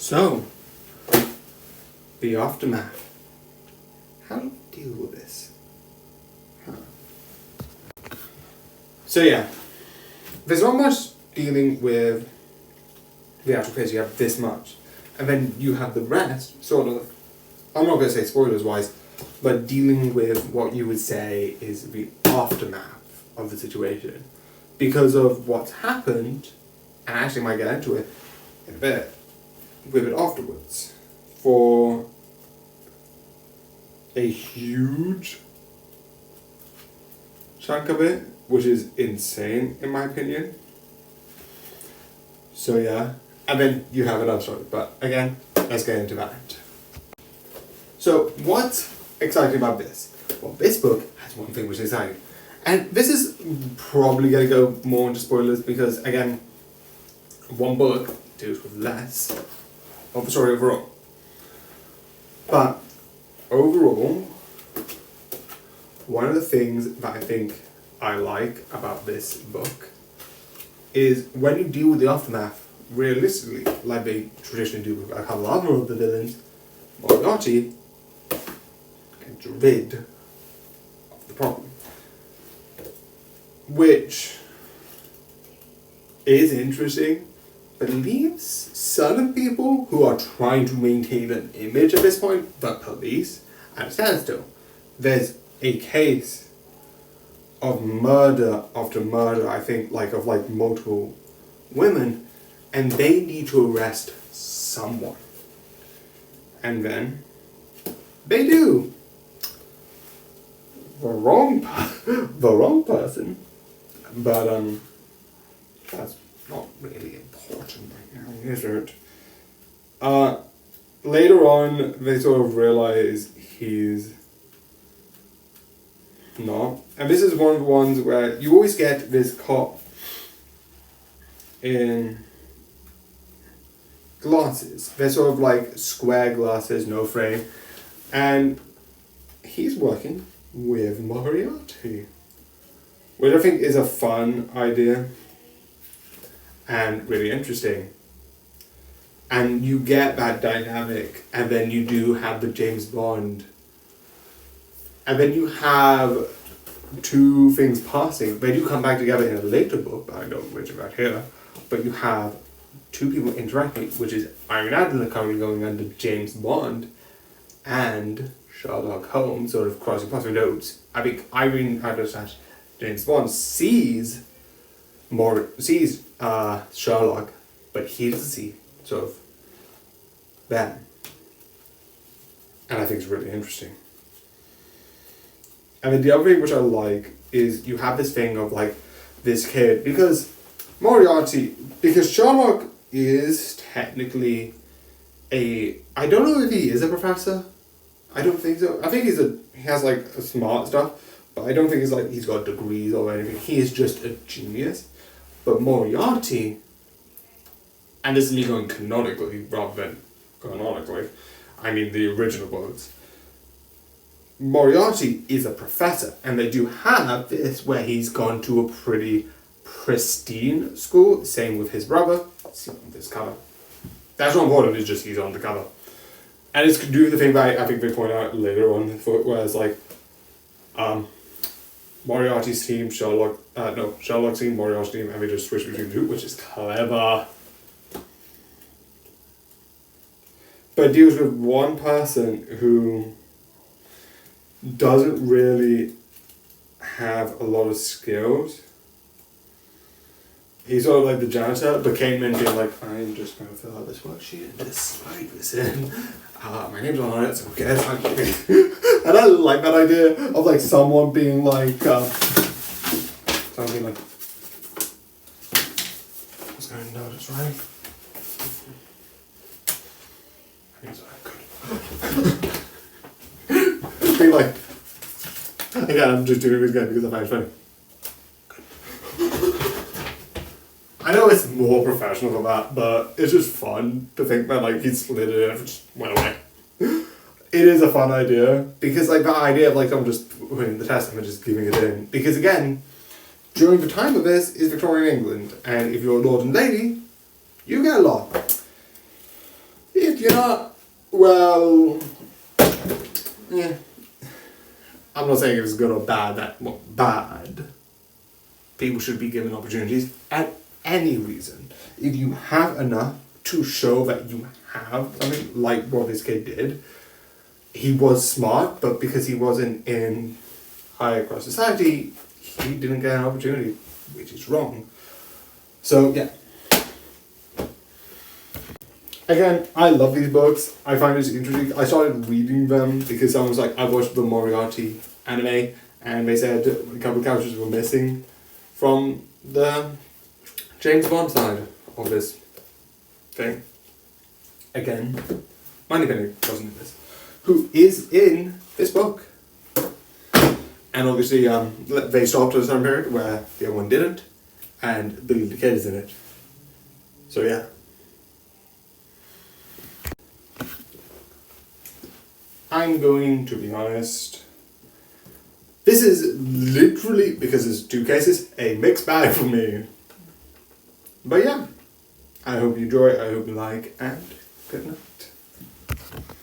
So, the aftermath. How do you deal with this? So yeah, there's not much dealing with the actual case. You have this much, and then you have the rest, sort of. I'm not going to say spoilers wise, but dealing with what you would say is the aftermath of the situation, because of what's happened, and I actually might get into it in a bit, with it afterwards, for a huge chunk of it, which is insane in my opinion. So yeah, and then you have another story, but again, let's get into that. So what's exciting about this? Well, this book has one thing which is exciting, and this is probably going to go more into spoilers because again, one book deals with less of the story overall. But overall, one of the things that I think I like about this book is when you deal with the aftermath realistically, like they traditionally do with a couple other of the villains, Moriarty gets rid of the problem. Which is interesting, but leaves certain people who are trying to maintain an image at this point, the police, at a standstill. There's a case of murder after murder, I think, of multiple women, and they need to arrest someone. And then they do. The wrong person, but that's not really important right now, is it? Later on, they sort of realize he's not. And this is one of the ones where you always get this cop in glasses. They're sort of like square glasses, no frame. And he's working with Moriarty, which I think is a fun idea and really interesting. And you get that dynamic, and then you do have the James Bond, and then you have two things passing. They do come back together in a later book, but I don't mention that here. But you have two people interacting, which is Irene Adler currently going under James Bond, and Sherlock Holmes sort of crossing paths with notes. I think Irene Adler / James Bond sees Sherlock, but he doesn't see sort of them. And I think it's really interesting. And then the other thing which I like is you have this thing of this kid, because Sherlock is technically I don't know if he is a professor. I don't think so. I think he has a smart stuff, but I don't think he's got degrees or anything. He is just a genius. But Moriarty, and this is me going canonically rather than chronologically, I mean the original books, Moriarty is a professor, and they do have this where he's gone to a pretty pristine school, same with his brother. See on this cover. That's not important, it's just he's on the cover. And it's doing the thing that I think they point out later on, where it's Moriarty's team, Sherlock's team, Moriarty's team, and they just switch between the two, which is clever. But it deals with one person who doesn't really have a lot of skills. He's sort of like the janitor, but came in being I'm just going to fill out this worksheet and just slide this in. My name's on it, so okay, that's fine. And I like that idea of someone being what's going to notice, right? I think so, good. Being again, I'm just doing it again because I find it funny. I know it's more professional than that, but it's just fun to think that he slid it in and just went away. It is a fun idea, because that idea of someone just putting the test and just giving it in. Because again, during the time of this is Victorian England, and if you're a lord and lady, you get a lot. You know, well, yeah. I'm not saying it was good or bad. Bad. People should be given opportunities at any reason. If you have enough to show that you have something, like what this kid did, he was smart, but because he wasn't in higher class society, he didn't get an opportunity, which is wrong. So, yeah. Again, I love these books. I find it interesting. I started reading them because someone was like, I watched the Moriarty anime, and they said a couple of characters were missing from the James Bond side of this thing. Again, Moneypenny wasn't in this. Who is in this book? And obviously, they stopped at a certain period where the other one didn't, and Billy the Kid is in it. So yeah. I'm going to be honest. This is literally, because there's two cases, a mixed bag for me. But yeah, I hope you enjoy, I hope you like, and good night.